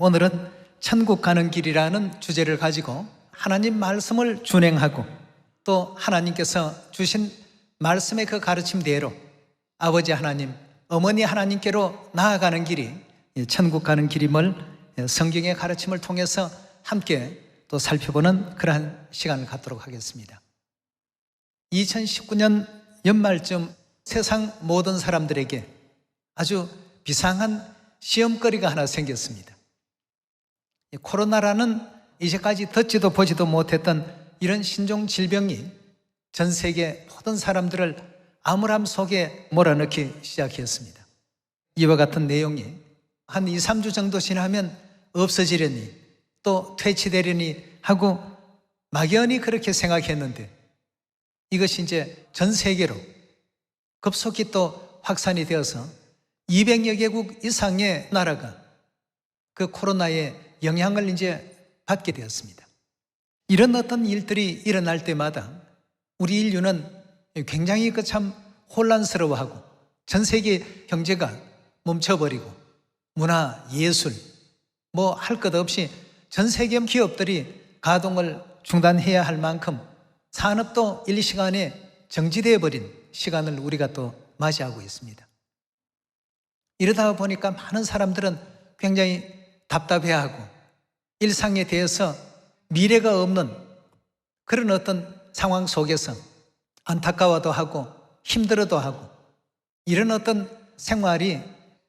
오늘은 천국 가는 길이라는 주제를 가지고 하나님 말씀을 준행하고 또 하나님께서 주신 말씀의 그 가르침대로 아버지 하나님, 어머니 하나님께로 나아가는 길이 천국 가는 길임을 성경의 가르침을 통해서 함께 또 살펴보는 그러한 시간을 갖도록 하겠습니다. 2019년 연말쯤 세상 모든 사람들에게 아주 비상한 시험거리가 하나 생겼습니다. 코로나라는 이제까지 듣지도 보지도 못했던 이런 신종 질병이 전 세계 모든 사람들을 암울함 속에 몰아넣기 시작했습니다. 이와 같은 내용이 한 2, 3주 정도 지나면 없어지려니 또 퇴치되려니 하고 막연히 그렇게 생각했는데 이것이 이제 전 세계로 급속히 또 확산이 되어서 200여 개국 이상의 나라가 그 코로나의 영향을 이제 받게 되었습니다. 이런 어떤 일들이 일어날 때마다 우리 인류는 굉장히 참 혼란스러워하고 전 세계 경제가 멈춰버리고 문화, 예술 뭐 할 것 없이 전 세계 기업들이 가동을 중단해야 할 만큼 산업도 1, 2시간에 정지되어 버린 시간을 우리가 또 맞이하고 있습니다. 이러다 보니까 많은 사람들은 굉장히 답답해하고 일상에 대해서 미래가 없는 그런 어떤 상황 속에서 안타까워도 하고 힘들어도 하고 이런 어떤 생활이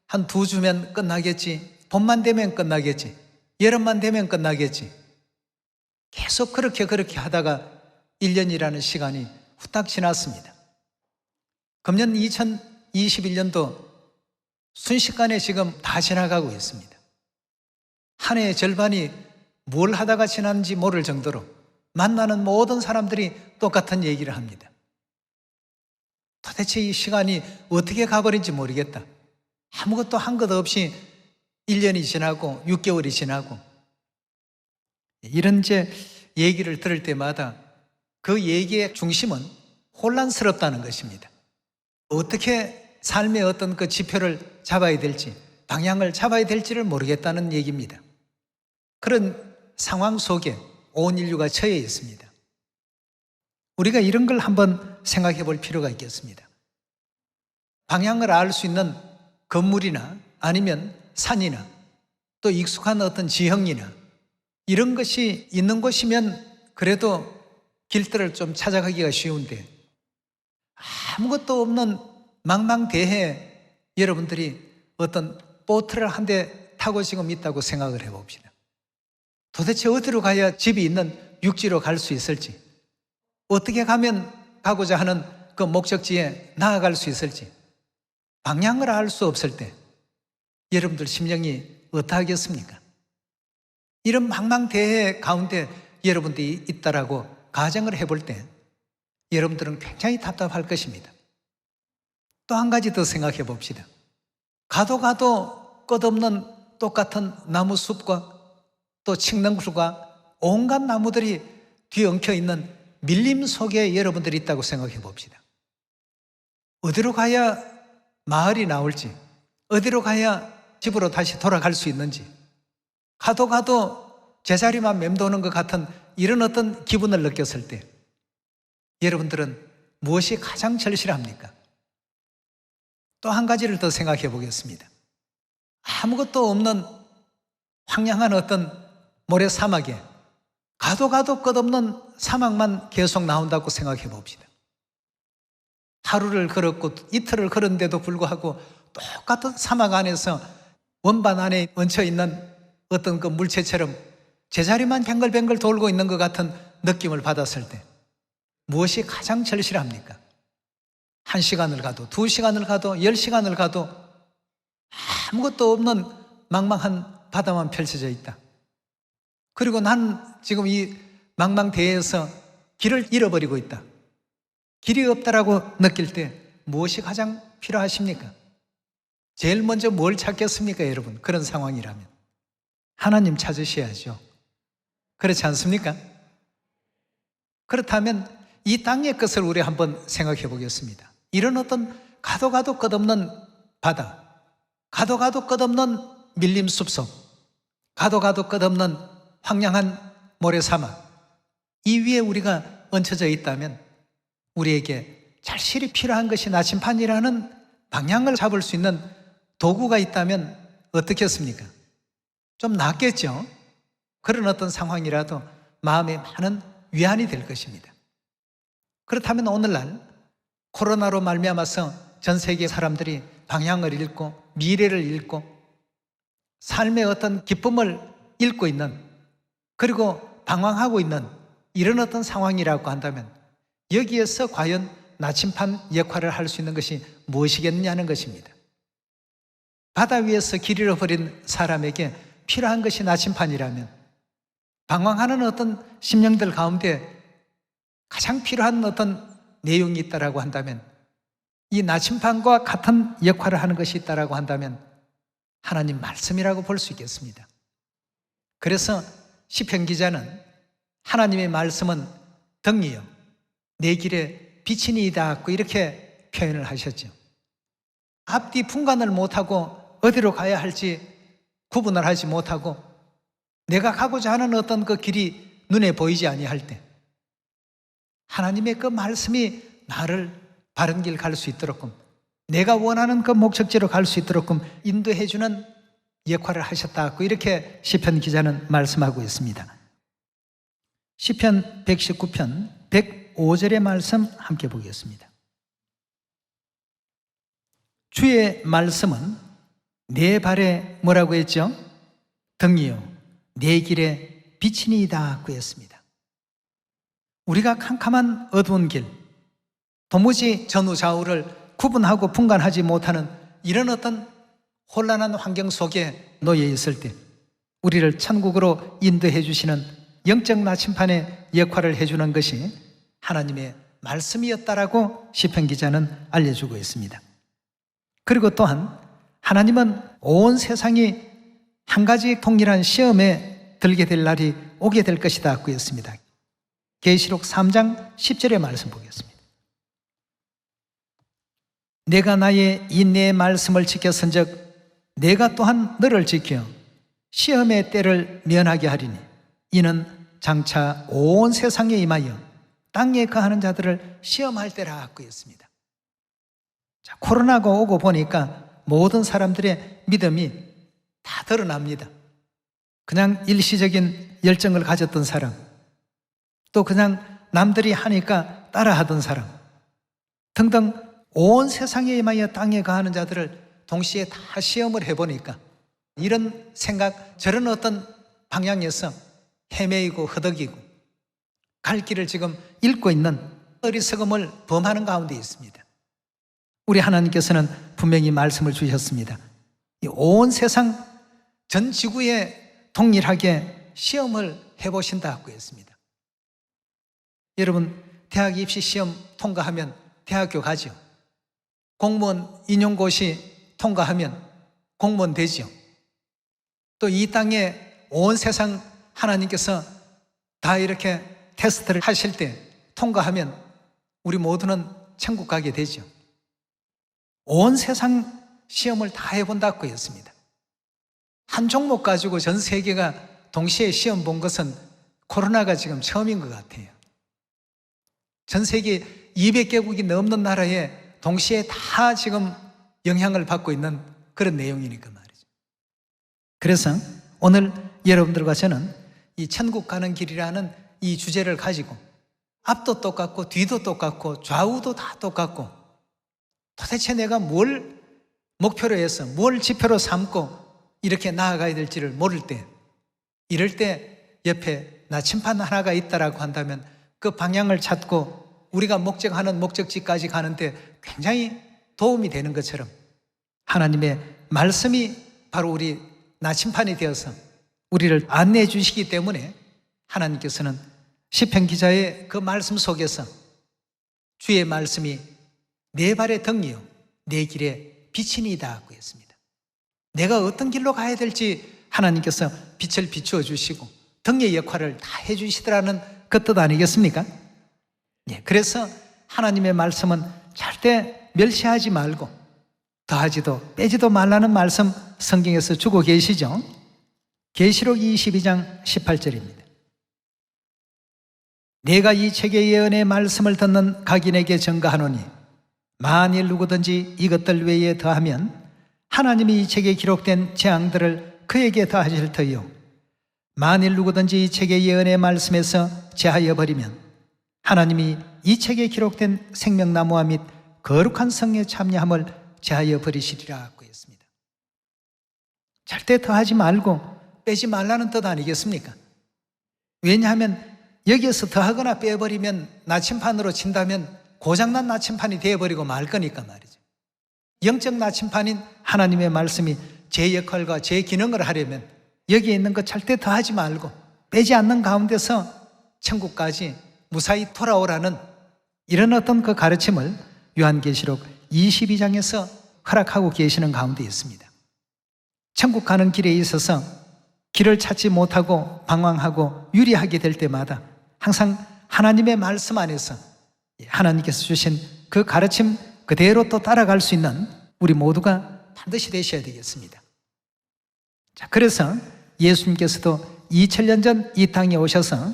한 2주면 끝나겠지, 봄만 되면 끝나겠지, 여름만 되면 끝나겠지 계속 그렇게 하다가 1년이라는 시간이 후딱 지났습니다. 금년 2021년도 순식간에 지금 다 지나가고 있습니다. 한 해의 절반이 뭘 하다가 지났는지 모를 정도로 만나는 모든 사람들이 똑같은 얘기를 합니다. 도대체 이 시간이 어떻게 가버린지 모르겠다. 아무것도 한 것 없이 1년이 지나고 6개월이 지나고 이런 이제 얘기를 들을 때마다 그 얘기의 중심은 혼란스럽다는 것입니다. 어떻게 삶의 어떤 그 지표를 잡아야 될지, 방향을 잡아야 될지를 모르겠다는 얘기입니다. 그런 상황 속에 온 인류가 처해 있습니다. 우리가 이런 걸 한번 생각해 볼 필요가 있겠습니다. 방향을 알 수 있는 건물이나 아니면 산이나 또 익숙한 어떤 지형이나 이런 것이 있는 곳이면 그래도 길들을 좀 찾아가기가 쉬운데 아무것도 없는 망망대해에 여러분들이 어떤 보트를 한 대 타고 지금 있다고 생각을 해봅시다. 도대체 어디로 가야 집이 있는 육지로 갈 수 있을지, 어떻게 가면 가고자 하는 그 목적지에 나아갈 수 있을지 방향을 알 수 없을 때 여러분들 심령이 어떠하겠습니까? 이런 망망대해 가운데 여러분들이 있다라고 가정을 해볼 때 여러분들은 굉장히 답답할 것입니다. 또 한 가지 더 생각해 봅시다. 가도 끝없는 똑같은 나무 숲과 또 칡능쿨과 온갖 나무들이 뒤엉켜 있는 밀림 속에 여러분들이 있다고 생각해 봅시다. 어디로 가야 마을이 나올지, 어디로 가야 집으로 다시 돌아갈 수 있는지, 가도 제자리만 맴도는 것 같은 이런 어떤 기분을 느꼈을 때 여러분들은 무엇이 가장 절실합니까? 또 한 가지를 더 생각해 보겠습니다. 아무것도 없는 황량한 어떤 모래 사막에 가도 끝없는 사막만 계속 나온다고 생각해 봅시다. 하루를 걸었고 이틀을 걸었는데도 불구하고 똑같은 사막 안에서 원반 안에 얹혀 있는 어떤 그 물체처럼 제자리만 뱅글뱅글 돌고 있는 것 같은 느낌을 받았을 때 무엇이 가장 절실합니까? 1시간을 가도 2시간을 가도 10시간을 가도 아무것도 없는 망망한 바다만 펼쳐져 있다. 그리고 난 지금 이 망망대해에서 길을 잃어버리고 있다. 길이 없다라고 느낄 때 무엇이 가장 필요하십니까? 제일 먼저 뭘 찾겠습니까, 여러분? 그런 상황이라면 하나님 찾으셔야죠. 그렇지 않습니까? 그렇다면 이 땅의 것을 우리 한번 생각해 보겠습니다. 이런 어떤 가도 끝없는 바다, 가도 끝없는 밀림 숲속, 가도 가도 끝없는 황량한 모래사막, 이 위에 우리가 얹혀져 있다면 우리에게 절실히 필요한 것이 나침판이라는 방향을 잡을 수 있는 도구가 있다면 어떻겠습니까? 좀 낫겠죠? 그런 어떤 상황이라도 마음에 많은 위안이 될 것입니다. 그렇다면 오늘날 코로나로 말미암아서 전 세계 사람들이 방향을 잃고 미래를 잃고 삶의 어떤 기쁨을 잃고 있는, 그리고 방황하고 있는 이런 어떤 상황이라고 한다면 여기에서 과연 나침판 역할을 할 수 있는 것이 무엇이겠느냐는 것입니다. 바다 위에서 길 잃어버린 사람에게 필요한 것이 나침판이라면 방황하는 어떤 심령들 가운데 가장 필요한 어떤 내용이 있다라고 한다면, 이 나침판과 같은 역할을 하는 것이 있다라고 한다면 하나님 말씀이라고 볼 수 있겠습니다. 그래서 시편 기자는 하나님의 말씀은 등이요 내 길에 빛이니이다 이렇게 표현을 하셨죠. 앞뒤 분간을 못하고 어디로 가야 할지 구분을 하지 못하고 내가 가고자 하는 어떤 그 길이 눈에 보이지 아니할 때 하나님의 그 말씀이 나를 바른 길 갈 수 있도록, 내가 원하는 그 목적지로 갈 수 있도록 인도해 주는 역할을 하셨다고 이렇게 시편 기자는 말씀하고 있습니다. 시편 119편 105절의 말씀 함께 보겠습니다. 주의 말씀은 내 발에 뭐라고 했죠? 등이요 내 길에 빛이니이다 했습니다. 우리가 캄캄한 어두운 길, 도무지 전후 좌우를 구분하고 분간하지 못하는 이런 어떤 혼란한 환경 속에 놓여 있을 때 우리를 천국으로 인도해 주시는 영적 나침판의 역할을 해주는 것이 하나님의 말씀이었다라고 시편 기자는 알려주고 있습니다. 그리고 또한 하나님은 온 세상이 한 가지 동일한 시험에 들게 될 날이 오게 될 것이다 했습니다. 계시록 3장 10절의 말씀 보겠습니다. 내가 나의 인내의 말씀을 지켰은즉 내가 또한 너를 지켜 시험의 때를 면하게 하리니 이는 장차 온 세상에 임하여 땅에 거하는 자들을 시험할 때라 했습니다. 자, 코로나가 오고 보니까 모든 사람들의 믿음이 다 드러납니다. 그냥 일시적인 열정을 가졌던 사람, 또 그냥 남들이 하니까 따라하던 사람 등등 온 세상에 임하여 땅에 거하는 자들을 동시에 다 시험을 해보니까 이런 생각, 저런 어떤 방향에서 헤매이고 허덕이고 갈 길을 지금 잃고 있는 어리석음을 범하는 가운데 있습니다. 우리 하나님께서는 분명히 말씀을 주셨습니다. 이 온 세상 전 지구에 동일하게 시험을 해보신다고 했습니다. 여러분, 대학 입시 시험 통과하면 대학교 가죠. 공무원 임용고시 통과하면 공무원 되죠. 또 이 땅에 온 세상 하나님께서 다 이렇게 테스트를 하실 때 통과하면 우리 모두는 천국 가게 되죠. 온 세상 시험을 다 해본다고 했습니다. 한 종목 가지고 전 세계가 동시에 시험 본 것은 코로나가 지금 처음인 것 같아요. 전 세계 200개국이 넘는 나라에 동시에 다 지금 영향을 받고 있는 그런 내용이니까 말이죠. 그래서 오늘 여러분들과 저는 이 천국 가는 길이라는 이 주제를 가지고 앞도 똑같고 뒤도 똑같고 좌우도 다 똑같고 도대체 내가 뭘 목표로 해서 뭘 지표로 삼고 이렇게 나아가야 될지를 모를 때, 이럴 때 옆에 나침판 하나가 있다라고 한다면 그 방향을 찾고 우리가 목적하는 목적지까지 가는데 굉장히 도움이 되는 것처럼 하나님의 말씀이 바로 우리 나침판이 되어서 우리를 안내해 주시기 때문에 하나님께서는 시편 기자의 그 말씀 속에서 주의 말씀이 내 발의 등이요 내 길에 빛이니이다 하고 했습니다. 내가 어떤 길로 가야 될지 하나님께서 빛을 비추어 주시고 등의 역할을 다 해주시더라는 그 뜻 아니겠습니까? 예, 그래서 하나님의 말씀은 절대 멸시하지 말고 더하지도 빼지도 말라는 말씀 성경에서 주고 계시죠. 계시록 22장 18절입니다. 내가 이 책의 예언의 말씀을 듣는 각인에게 증거하노니 만일 누구든지 이것들 외에 더하면 하나님이 이 책에 기록된 재앙들을 그에게 더하실 터이요 만일 누구든지 이 책의 예언의 말씀에서 제하여 버리면 하나님이 이 책에 기록된 생명나무와 및 거룩한 성에 참여함을 제하여 버리시리라고 했습니다. 절대 더하지 말고 빼지 말라는 뜻 아니겠습니까? 왜냐하면 여기에서 더하거나 빼버리면 나침판으로 친다면 고장난 나침판이 되어버리고 말 거니까 말이죠. 영적 나침판인 하나님의 말씀이 제 역할과 제 기능을 하려면 여기에 있는 것 절대 더하지 말고 빼지 않는 가운데서 천국까지 무사히 돌아오라는 이런 어떤 그 가르침을 요한계시록 22장에서 허락하고 계시는 가운데 있습니다. 천국 가는 길에 있어서 길을 찾지 못하고 방황하고 유리하게 될 때마다 항상 하나님의 말씀 안에서 하나님께서 주신 그 가르침 그대로 또 따라갈 수 있는 우리 모두가 반드시 되셔야 되겠습니다. 자, 그래서 예수님께서도 2000년 전 이 땅에 오셔서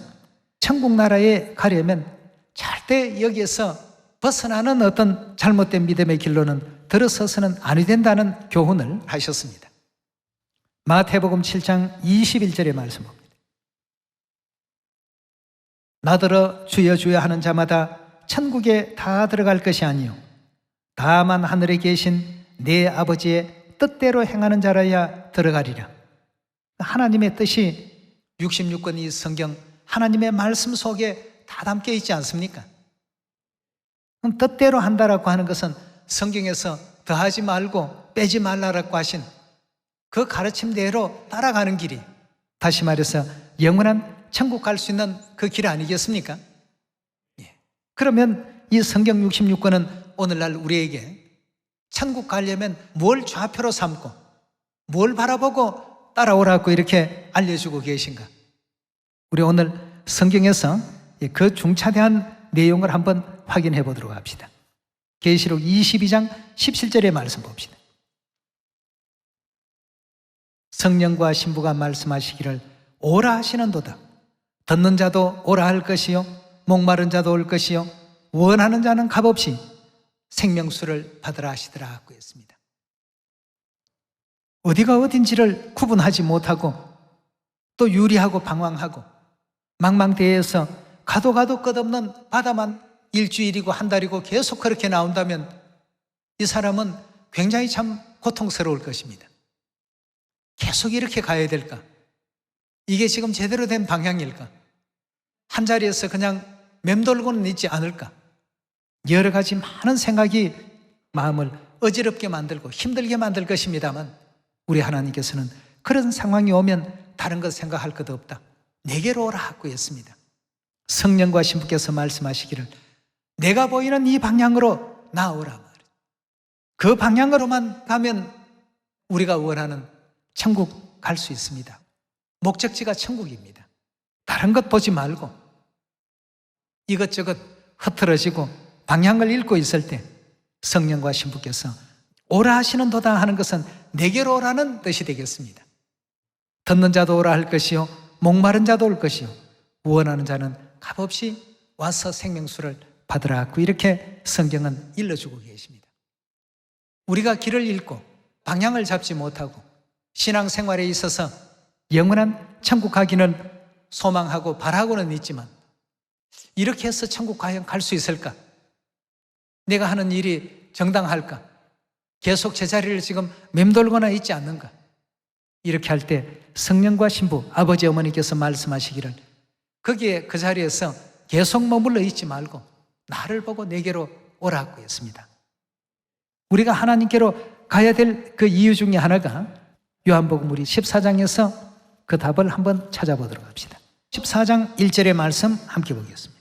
천국 나라에 가려면 절대 여기에서 벗어나는 어떤 잘못된 믿음의 길로는 들어서서는 아니 된다는 교훈을 하셨습니다. 마태복음 7장 21절의 말씀 봅니다. 나더러 주여 주여 하는 자마다 천국에 다 들어갈 것이 아니요 다만 하늘에 계신 내 아버지의 뜻대로 행하는 자라야 들어가리라. 하나님의 뜻이 66권 이 성경 하나님의 말씀 속에 다 담겨 있지 않습니까? 그럼 뜻대로 한다라고 하는 것은 성경에서 더하지 말고 빼지 말라라고 하신 그 가르침대로 따라가는 길이, 다시 말해서 영원한 천국 갈 수 있는 그 길 아니겠습니까? 그러면 이 성경 66권은 오늘날 우리에게 천국 가려면 뭘 좌표로 삼고 뭘 바라보고 따라오라고 이렇게 알려주고 계신가? 우리 오늘 성경에서 그 중차대한 내용을 한번 확인해 보도록 합시다. 계시록 22장 17절의 말씀 봅시다. 성령과 신부가 말씀하시기를 오라 하시는도다. 듣는 자도 오라 할 것이요 목마른 자도 올 것이요 원하는 자는 값없이 생명수를 받으라 하시더라 하고 했습니다. 어디가 어딘지를 구분하지 못하고 또 유리하고 방황하고 망망대해에서 가도 끝없는 바다만 일주일이고 한 달이고 계속 그렇게 나온다면 이 사람은 굉장히 참 고통스러울 것입니다. 계속 이렇게 가야 될까? 이게 지금 제대로 된 방향일까? 한 자리에서 그냥 맴돌고는 있지 않을까? 여러 가지 많은 생각이 마음을 어지럽게 만들고 힘들게 만들 것입니다만 우리 하나님께서는 그런 상황이 오면 다른 것 생각할 것도 없다. 내게로 오라 하고 했습니다. 성령과 신부께서 말씀하시기를 내가 보이는 이 방향으로 나오라 말이에요. 그 방향으로만 가면 우리가 원하는 천국 갈 수 있습니다. 목적지가 천국입니다. 다른 것 보지 말고 이것저것 흐트러지고 방향을 잃고 있을 때 성령과 신부께서 오라 하시는 도다 하는 것은 내게로 오라는 뜻이 되겠습니다. 듣는 자도 오라 할 것이요 목마른 자도 올 것이요 원하는 자는 값없이 와서 생명수를 받으라고 이렇게 성경은 일러주고 계십니다. 우리가 길을 잃고 방향을 잡지 못하고 신앙생활에 있어서 영원한 천국 가기는 소망하고 바라고는 있지만 이렇게 해서 천국 과연 갈 수 있을까? 내가 하는 일이 정당할까? 계속 제자리를 지금 맴돌거나 있지 않는가? 이렇게 할 때 성령과 신부, 아버지 어머니께서 말씀하시기를 거기에 그 자리에서 계속 머물러 있지 말고 나를 보고 내게로 오라고 했습니다. 우리가 하나님께로 가야 될 그 이유 중에 하나가 요한복음 우리 14장에서 그 답을 한번 찾아보도록 합시다. 14장 1절의 말씀 함께 보겠습니다.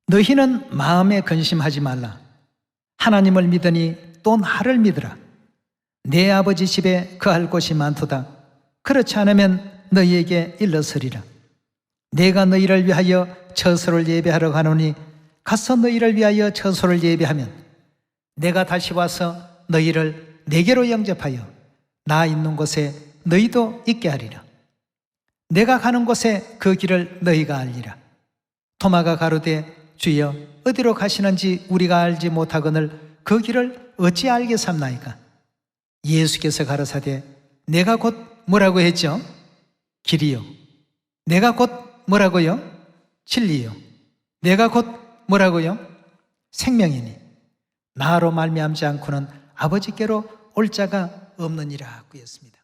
너희는 마음에 근심하지 말라. 하나님을 믿으니 또 나를 믿으라. 내 아버지 집에 거할 곳이 많도다. 그렇지 않으면 너희에게 일러서리라. 내가 너희를 위하여 처소를 예배하러 가노니 가서 너희를 위하여 처소를 예배하면 내가 다시 와서 너희를 내게로 영접하여 나 있는 곳에 너희도 있게 하리라. 내가 가는 곳에 그 길을 너희가 알리라. 토마가 가로되 주여 어디로 가시는지 우리가 알지 못하거늘 그 길을 어찌 알게 삼나이까? 예수께서 가라사대 내가 곧 뭐라고 했죠? 길이요. 내가 곧 뭐라고요? 진리요. 내가 곧 뭐라고요? 생명이니 나로 말미암지 않고는 아버지께로 올 자가 없느니라 하였습니다.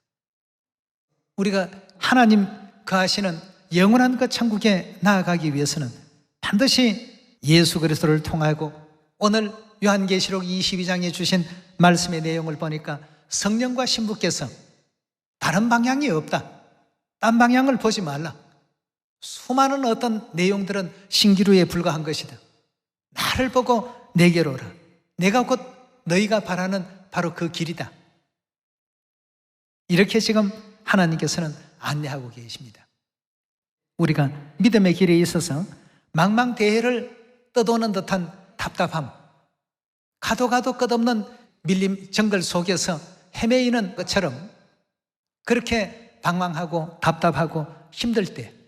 우리가 하나님 거하시는 영원한 그 천국에 나아가기 위해서는 반드시 예수 그리스도를 통하고 오늘 요한계시록 22장에 주신 말씀의 내용을 보니까 성령과 신부께서 다른 방향이 없다. 딴 방향을 보지 말라. 수많은 어떤 내용들은 신기루에 불과한 것이다. 나를 보고 내게로 오라. 내가 곧 너희가 바라는 바로 그 길이다. 이렇게 지금 하나님께서는 안내하고 계십니다. 우리가 믿음의 길에 있어서 망망대해를 떠도는 듯한 답답함, 가도 끝없는 밀림 정글 속에서 헤매이는 것처럼 그렇게 방황하고 답답하고 힘들 때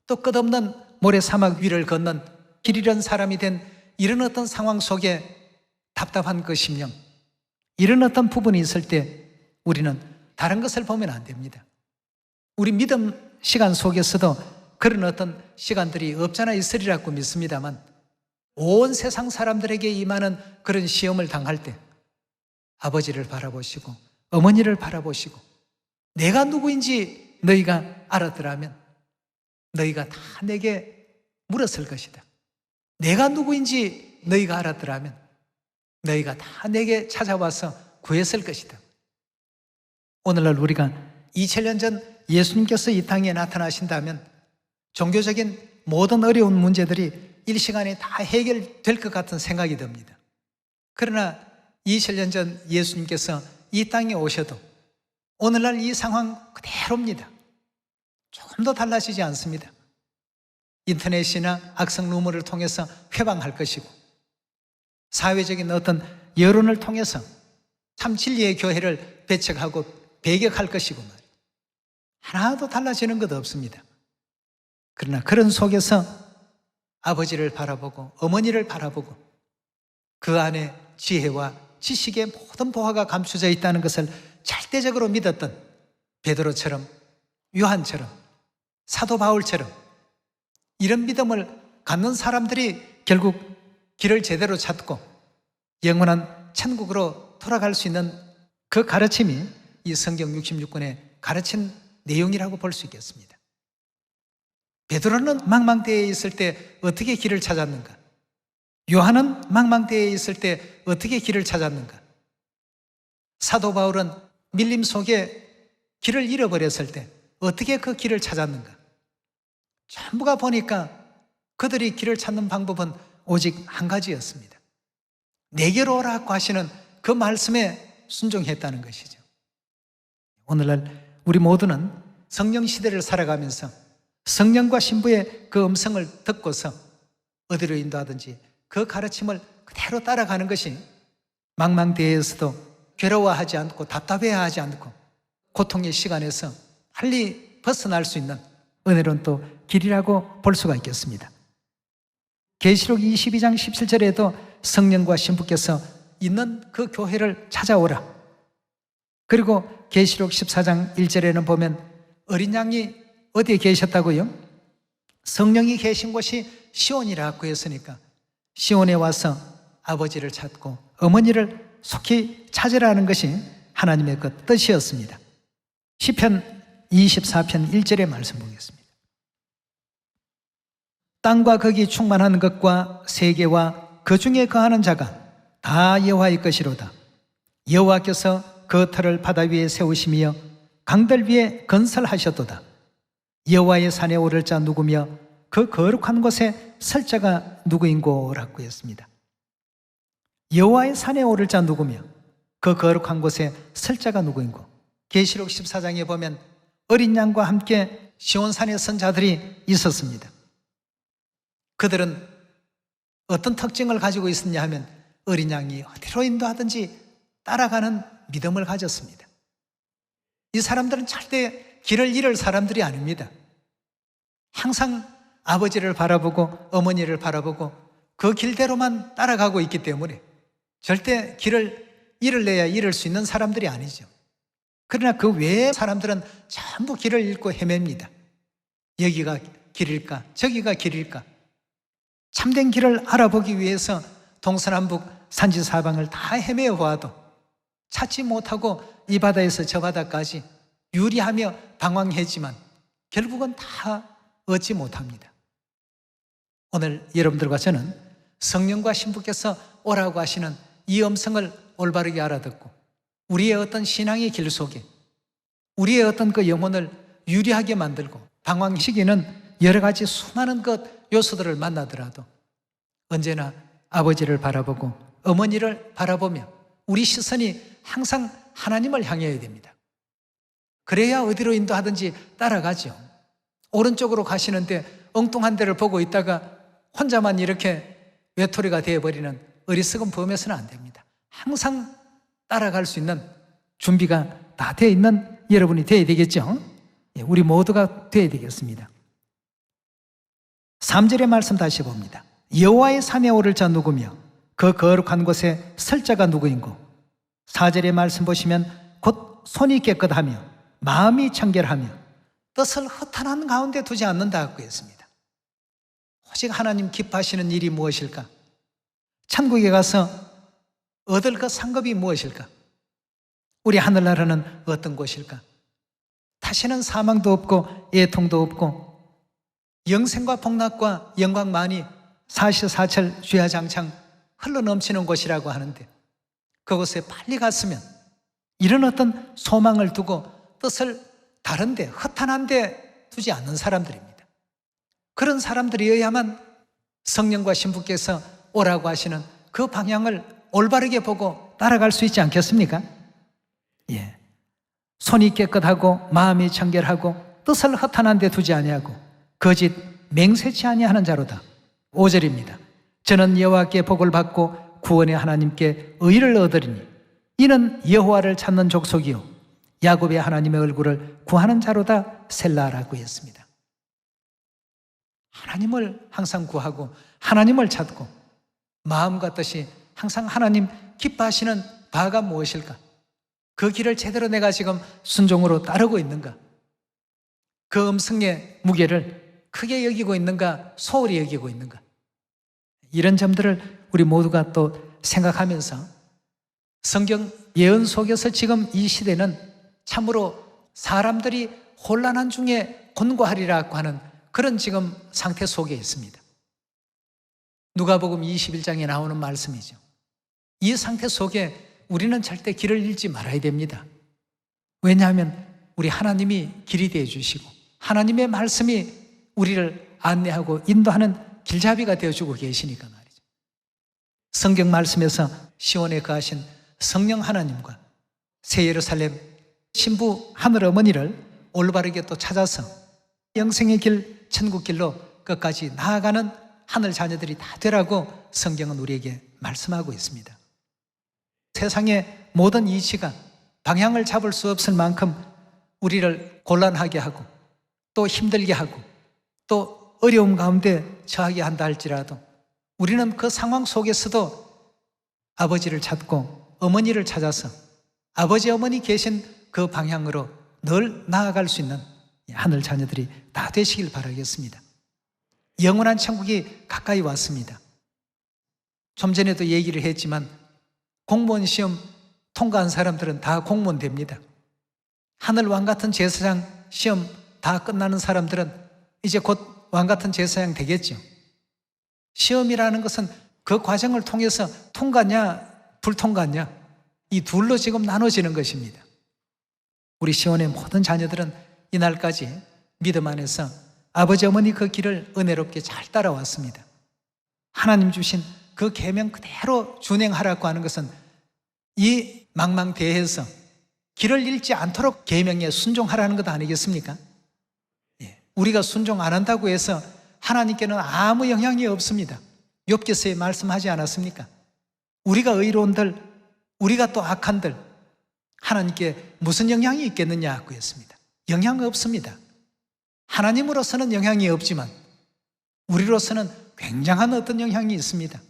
또 끝없는 모래사막 위를 걷는 길 잃은 사람이 된 이런 어떤 상황 속에 답답한 그 심령, 이런 어떤 부분이 있을 때 우리는 다른 것을 보면 안 됩니다. 우리 믿음 시간 속에서도 그런 어떤 시간들이 없잖아 있으리라고 믿습니다만 온 세상 사람들에게 임하는 그런 시험을 당할 때 아버지를 바라보시고 어머니를 바라보시고 내가 누구인지 너희가 알았더라면 너희가 다 내게 물었을 것이다. 내가 누구인지 너희가 알았더라면 너희가 다 내게 찾아와서 구했을 것이다. 오늘날 우리가 2000년 전 예수님께서 이 땅에 나타나신다면 종교적인 모든 어려운 문제들이 일시간에 다 해결될 것 같은 생각이 듭니다. 그러나 2000년 전 예수님께서 이 땅에 오셔도 오늘날 이 상황 그대로입니다. 조금도 달라지지 않습니다. 인터넷이나 악성 루머를 통해서 회방할 것이고 사회적인 어떤 여론을 통해서 참 진리의 교회를 배척하고 배격할 것이고 말이에요. 하나도 달라지는 것 없습니다. 그러나 그런 속에서 아버지를 바라보고 어머니를 바라보고 그 안에 지혜와 지식의 모든 보화가 감춰져 있다는 것을 절대적으로 믿었던 베드로처럼 요한처럼 사도 바울처럼 이런 믿음을 갖는 사람들이 결국 길을 제대로 찾고 영원한 천국으로 돌아갈 수 있는 그 가르침이 이 성경 66권에 가르친 내용이라고 볼 수 있겠습니다. 베드로는 망망대해에 있을 때 어떻게 길을 찾았는가? 요한은 망망대해에 있을 때 어떻게 길을 찾았는가? 사도 바울은 밀림 속에 길을 잃어버렸을 때 어떻게 그 길을 찾았는가? 전부가 보니까 그들이 길을 찾는 방법은 오직 한 가지였습니다. 내게로 오라고 하시는 그 말씀에 순종했다는 것이죠. 오늘날 우리 모두는 성령 시대를 살아가면서 성령과 신부의 그 음성을 듣고서 어디로 인도하든지 그 가르침을 그대로 따라가는 것이 망망대해에서도 괴로워하지 않고 답답해하지 않고 고통의 시간에서 빨리 벗어날 수 있는 은혜로운 또 길이라고 볼 수가 있겠습니다. 계시록 22장 17절에도 성령과 신부께서 있는 그 교회를 찾아오라. 그리고 계시록 14장 1절에는 보면 어린 양이 어디에 계셨다고요? 성령이 계신 곳이 시온이라고 했으니까 시온에 와서 아버지를 찾고 어머니를 속히 찾으라는 것이 하나님의 그 뜻이었습니다. 시편 24편 1절의 말씀 보겠습니다. 땅과 거기 충만한 것과 세계와 그 중에 거하는 자가 다 여호와의 것이로다. 여호와께서 그 터를 바다 위에 세우시며 강들 위에 건설하셨도다. 여호와의 산에 오를 자 누구며 그 거룩한 곳에 설 자가 누구인고라고 했습니다. 여호와의 산에 오를 자 누구며 그 거룩한 곳에 설 자가 누구인고. 계시록 14장에 보면 어린 양과 함께 시온산에 선 자들이 있었습니다. 그들은 어떤 특징을 가지고 있었냐 하면 어린 양이 어디로 인도하든지 따라가는 믿음을 가졌습니다. 이 사람들은 절대 길을 잃을 사람들이 아닙니다. 항상 아버지를 바라보고 어머니를 바라보고 그 길대로만 따라가고 있기 때문에 절대 길을 잃을래야 잃을 수 있는 사람들이 아니죠. 그러나 그 외의 사람들은 전부 길을 잃고 헤맵니다. 여기가 길일까? 저기가 길일까? 참된 길을 알아보기 위해서 동서남북 산지사방을 다 헤매어 봐도 찾지 못하고 이 바다에서 저 바다까지 유리하며 방황했지만 결국은 다 얻지 못합니다. 오늘 여러분들과 저는 성령과 신부께서 오라고 하시는 이 음성을 올바르게 알아듣고 우리의 어떤 신앙의 길 속에 우리의 어떤 그 영혼을 유리하게 만들고 방황시키는 여러 가지 수많은 요소들을 만나더라도 언제나 아버지를 바라보고 어머니를 바라보며 우리 시선이 항상 하나님을 향해야 됩니다. 그래야 어디로 인도하든지 따라가죠. 오른쪽으로 가시는데 엉뚱한 데를 보고 있다가 혼자만 이렇게 외톨이가 되어버리는 어리석은 범에서는 안 됩니다. 항상 따라갈 수 있는 준비가 다 되어 있는 여러분이 되어야 되겠죠. 우리 모두가 되어야 되겠습니다. 3절의 말씀 다시 봅니다. 여호와의 산에 오를 자 누구며 그 거룩한 곳에 설 자가 누구인고. 4절의 말씀 보시면 곧 손이 깨끗하며 마음이 청결하며 뜻을 허탄한 가운데 두지 않는다고 했습니다. 오직 하나님 기뻐하시는 일이 무엇일까? 천국에 가서 얻을 그 상급이 무엇일까? 우리 하늘나라는 어떤 곳일까? 다시는 사망도 없고 애통도 없고 영생과 복락과 영광만이 사시사철 주야장창 흘러넘치는 곳이라고 하는데 그곳에 빨리 갔으면 이런 어떤 소망을 두고 뜻을 다른데 허탄한데 두지 않는 사람들입니다. 그런 사람들이어야만 성령과 신부께서 오라고 하시는 그 방향을 올바르게 보고 따라갈 수 있지 않겠습니까? 예. 손이 깨끗하고 마음이 청결하고 뜻을 허탄한 데 두지 아니하고 거짓 맹세치 아니하는 자로다. 5절입니다. 저는 여호와께 복을 받고 구원의 하나님께 의를 얻으리니 이는 여호와를 찾는 족속이요 야곱의 하나님의 얼굴을 구하는 자로다. 셀라라고 했습니다. 하나님을 항상 구하고 하나님을 찾고 마음과 뜻이 항상 하나님 기뻐하시는 바가 무엇일까? 그 길을 제대로 내가 지금 순종으로 따르고 있는가? 그 음성의 무게를 크게 여기고 있는가? 소홀히 여기고 있는가? 이런 점들을 우리 모두가 또 생각하면서 성경 예언 속에서 지금 이 시대는 참으로 사람들이 혼란한 중에 곤고하리라고 하는 그런 지금 상태 속에 있습니다. 누가복음 21장에 나오는 말씀이죠. 이 상태 속에 우리는 절대 길을 잃지 말아야 됩니다. 왜냐하면 우리 하나님이 길이 되어 주시고 하나님의 말씀이 우리를 안내하고 인도하는 길잡이가 되어주고 계시니까 말이죠. 성경 말씀에서 시온에 거하신 성령 하나님과 새 예루살렘 신부 하늘 어머니를 올바르게 또 찾아서 영생의 길 천국 길로 끝까지 나아가는 하늘 자녀들이 다 되라고 성경은 우리에게 말씀하고 있습니다. 세상의 모든 이치가 방향을 잡을 수 없을 만큼 우리를 곤란하게 하고 또 힘들게 하고 또 어려움 가운데 처하게 한다 할지라도 우리는 그 상황 속에서도 아버지를 찾고 어머니를 찾아서 아버지 어머니 계신 그 방향으로 늘 나아갈 수 있는 하늘 자녀들이 다 되시길 바라겠습니다. 영원한 천국이 가까이 왔습니다. 좀 전에도 얘기를 했지만 공무원 시험 통과한 사람들은 다 공무원 됩니다. 하늘 왕 같은 제사장 시험 다 끝나는 사람들은 이제 곧 왕 같은 제사장 되겠죠. 시험이라는 것은 그 과정을 통해서 통과냐 불통과냐 이 둘로 지금 나눠지는 것입니다. 우리 시온의 모든 자녀들은 이날까지 믿음 안에서 아버지 어머니 그 길을 은혜롭게 잘 따라왔습니다. 하나님 주신 그 계명 그대로 준행하라고 하는 것은 이 망망대해에서 길을 잃지 않도록 계명에 순종하라는 것 아니겠습니까? 우리가 순종 안 한다고 해서 하나님께는 아무 영향이 없습니다. 욥기서에 말씀하지 않았습니까? 우리가 의로운들, 우리가 또 악한들 하나님께 무슨 영향이 있겠느냐 그랬습니다. 영향 없습니다. 하나님으로서는 영향이 없지만 우리로서는 굉장한 어떤 영향이 있습니다.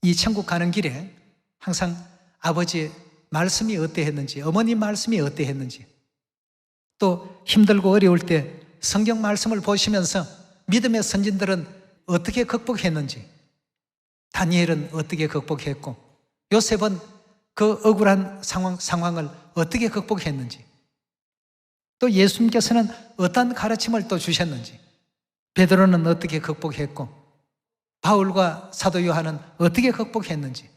이 천국 가는 길에 항상 아버지의 말씀이 어떠했는지, 어머님 말씀이 어떠했는지, 또 힘들고 어려울 때 성경 말씀을 보시면서 믿음의 선진들은 어떻게 극복했는지, 다니엘은 어떻게 극복했고 요셉은 그 억울한 상황을 어떻게 극복했는지, 또 예수님께서는 어떤 가르침을 또 주셨는지, 베드로는 어떻게 극복했고 바울과 사도 요한은 어떻게 극복했는지,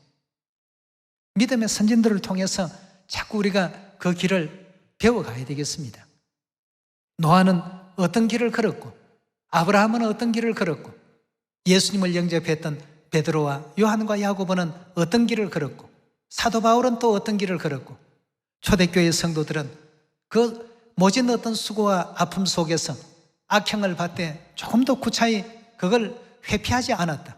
믿음의 선진들을 통해서 자꾸 우리가 그 길을 배워가야 되겠습니다. 노아는 어떤 길을 걸었고 아브라함은 어떤 길을 걸었고 예수님을 영접했던 베드로와 요한과 야고보는 어떤 길을 걸었고 사도 바울은 또 어떤 길을 걸었고 초대교회 성도들은 그 모진 어떤 수고와 아픔 속에서 악행을 받되 조금도 구차히 그걸 회피하지 않았다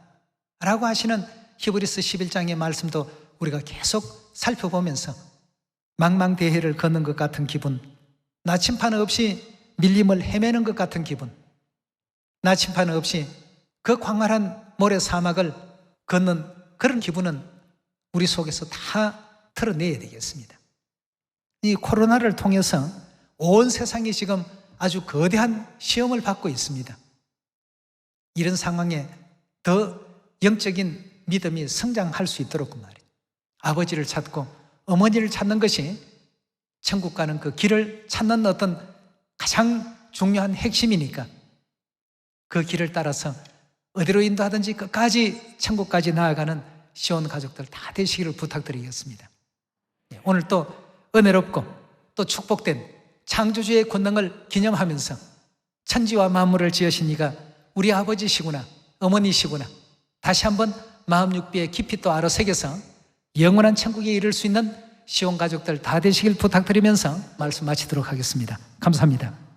라고 하시는 히브리서 11장의 말씀도 우리가 계속 살펴보면서 망망대해를 걷는 것 같은 기분, 나침판 없이 밀림을 헤매는 것 같은 기분, 나침판 없이 그 광활한 모래 사막을 걷는 그런 기분은 우리 속에서 다 털어내야 되겠습니다. 이 코로나를 통해서 온 세상이 지금 아주 거대한 시험을 받고 있습니다. 이런 상황에 더 영적인 믿음이 성장할 수 있도록 말이에요. 아버지를 찾고 어머니를 찾는 것이 천국 가는 그 길을 찾는 어떤 가장 중요한 핵심이니까 그 길을 따라서 어디로 인도하든지 끝까지 천국까지 나아가는 시온 가족들 다 되시기를 부탁드리겠습니다. 오늘 또 은혜롭고 또 축복된 창조주의 권능을 기념하면서 천지와 만물을 지으신 이가 우리 아버지시구나, 어머니시구나, 다시 한번 마음 육비에 깊이 또 알아새겨서 영원한 천국에 이를 수 있는 시온 가족들 다 되시길 부탁드리면서 말씀 마치도록 하겠습니다. 감사합니다.